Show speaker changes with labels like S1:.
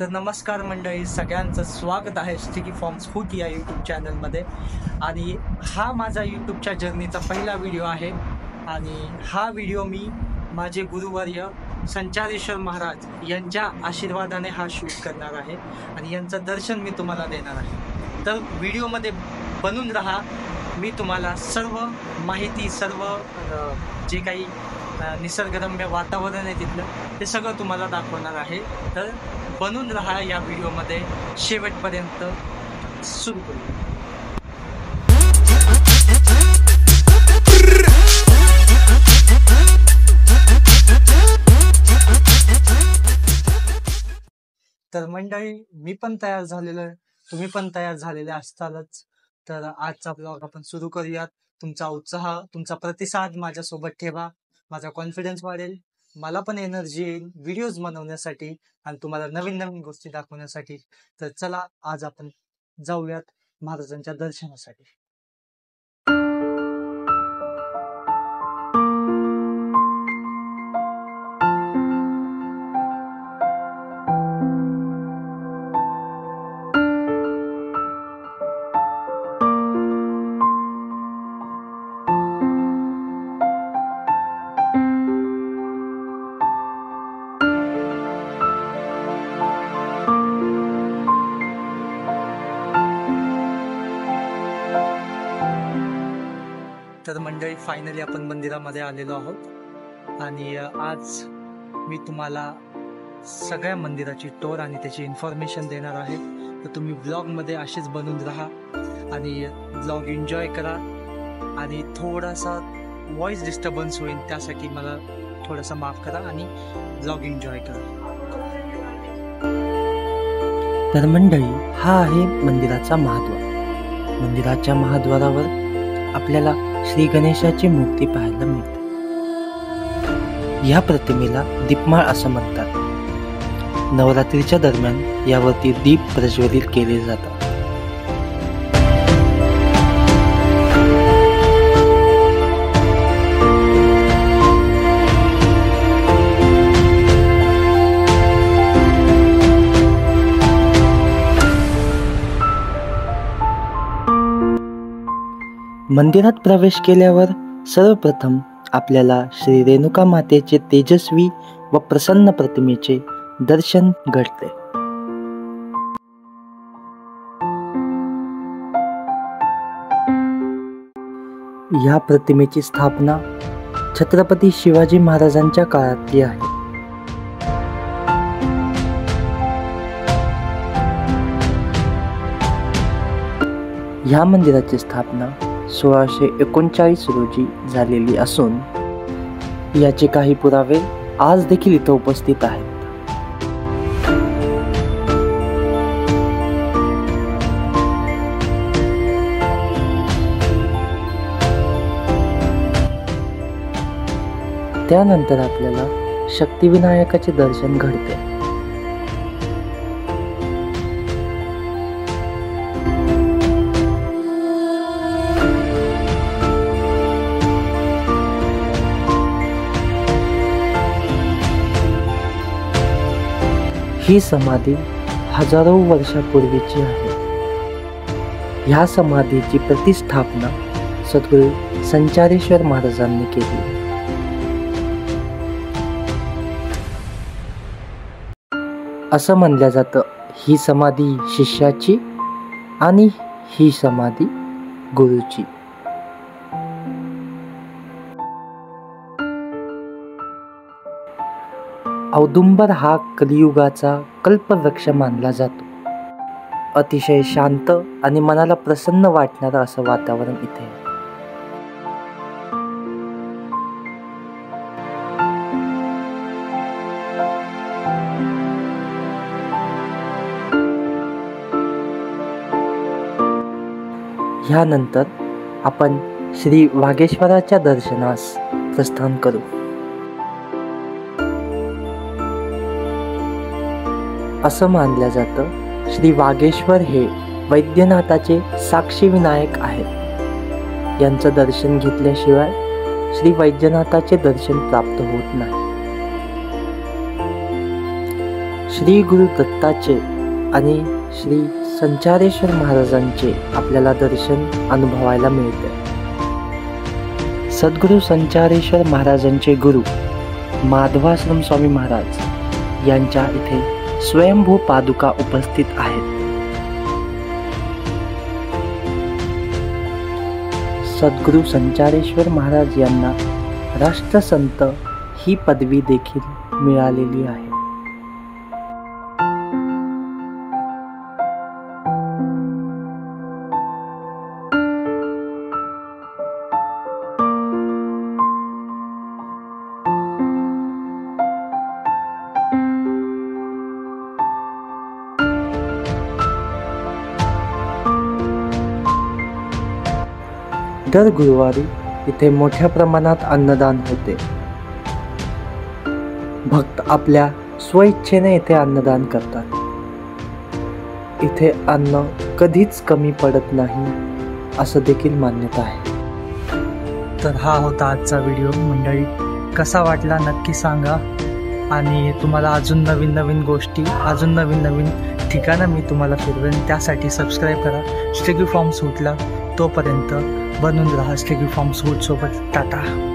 S1: तर नमस्कार मंडळी, सगळ्यांचं स्वागत आहे स्टिकी फॉर्म्स फूड या यूट्यूब चॅनलमध्ये. आणि हा माझा यूट्यूबच्या जर्नीचा पहिला व्हिडिओ आहे. आणि हा व्हिडिओ मी माझे गुरुवर्य संचारेश्वर महाराज यांच्या आशीर्वादाने हा शूट करणार आहे आणि यांचं दर्शन मी तुम्हाला देणार आहे. तर व्हिडिओमध्ये बनून राहा. मी तुम्हाला सर्व माहिती, सर्व जे काही निसर्गरम्य वातावरण आहे तिथलं ते सगळं तुम्हाला दाखवणार आहे. तर बनून राहा या व्हिडिओमध्ये शेवटपर्यंत. सुरू करूया. तर मंडळी, मी पण तयार झालेलो आहे, तुम्ही पण तयार झालेले असतालच. तर आजचा ब्लॉग आपण सुरू करूयात. तुमचा उत्साह, तुमचा प्रतिसाद माझ्यासोबत ठेवा. माझा कॉन्फिडन्स वाढेल, मला पण एनर्जी येईल व्हिडिओज बनवण्यासाठी आणि तुम्हाला नवीन नवीन गोष्टी दाखवण्यासाठी. तर चला, आज आपण जाऊयात महाराजांच्या दर्शनासाठी. तर मंडळी, फायनली आपण मंदिरामध्ये आलेलो आहोत आणि आज मी तुम्हाला सगळ्या मंदिराची टूर आणि त्याची इन्फॉर्मेशन देणार आहे. तर तुम्ही ब्लॉगमध्ये असेच बनून राहा आणि ब्लॉग एन्जॉय करा. आणि थोडासा व्हॉइस डिस्टर्बन्स होईल, त्यासाठी मला थोडासा माफ करा आणि ब्लॉग एन्जॉय करा.
S2: तर मंडळी, हा आहे मंदिराचा महाद्वार. मंदिराच्या महाद्वारावर आपल्याला श्री गणेशाची मूर्ती पाहायला मिळते. या प्रतिमेला दीपमाळ असं म्हणतात. नवरात्रीच्या दरम्यान यावरती दीप प्रज्वलित केले जातात. मंदिरात प्रवेश केल्यावर सर्वप्रथम आपल्याला श्री रेणुका मातेचे तेजस्वी व प्रसन्न प्रतिमेचे दर्शन घडते. या प्रतिमेची स्थापना छत्रपती शिवाजी महाराजांच्या काळातली आहे. या मंदिराची स्थापना 1639 रोजी झालेली असून याचे काही पुरावे आज देखील इथं उपस्थित आहेत. त्यानंतर आपल्याला शक्तिविनायकाचे दर्शन घडते. ही समाधी हजारो वर्षापूर्वीची आहे. ह्या समाधीची प्रतिष्ठापना सद्गुरू संचारेश्वर महाराजांनी केली. असं म्हणलं जातं, ही समाधी शिष्याची आणि ही समाधी गुरुची. औदुंबर हा कलियुगाचा कल्पवृक्ष मानला जातो. अतिशय शांत आणि मनाला प्रसन्न वाटणारं असं वातावरण इथे आहे. ह्यानंतर आपण श्री वागेश्वराच्या दर्शनास प्रस्थान करू. असं मानलं जातं, श्री वागेश्वर हे वैद्यनाथाचे साक्षी विनायक आहेत. यांचं दर्शन घेतल्याशिवाय श्री वैद्यनाथाचे दर्शन प्राप्त होत नाही. श्री गुरु दत्ताचे आणि श्री संचारेश्वर महाराजांचे आपल्याला दर्शन अनुभवायला मिळते. सद्गुरू संचारेश्वर महाराजांचे गुरु माधवाश्रम स्वामी महाराज यांच्या इथे स्वयंभू पादुका उपस्थित आहेत. सद्गुरू संचारेश्वर महाराज यांना राष्ट्रसंत ही पदवी देखील मिळालेली आहे. दर गुरुवारी इथे मोठ्या प्रमाणात अन्नदान होते. भक्त आपल्या स्वइच्छेने इथे अन्नदान करतात. इथे अन्न कधीच कमी पडत नाही असं देखील मान्यता आहे.
S1: तर हा होता आजचा व्हिडिओ. मंडळी, कसा वाटला नक्की सांगा. आणि तुम्हाला अजून नवीन नवीन गोष्टी, अजून नवीन नवीन ठिकाणं मी तुम्हाला फिरवेन. त्यासाठी सबस्क्राईब करा स्टिकी फॉर्म्स हुडला. तोपर्यंत बनून राहा स्टिकी फॉर्म्स हुड सोबत. टाटा.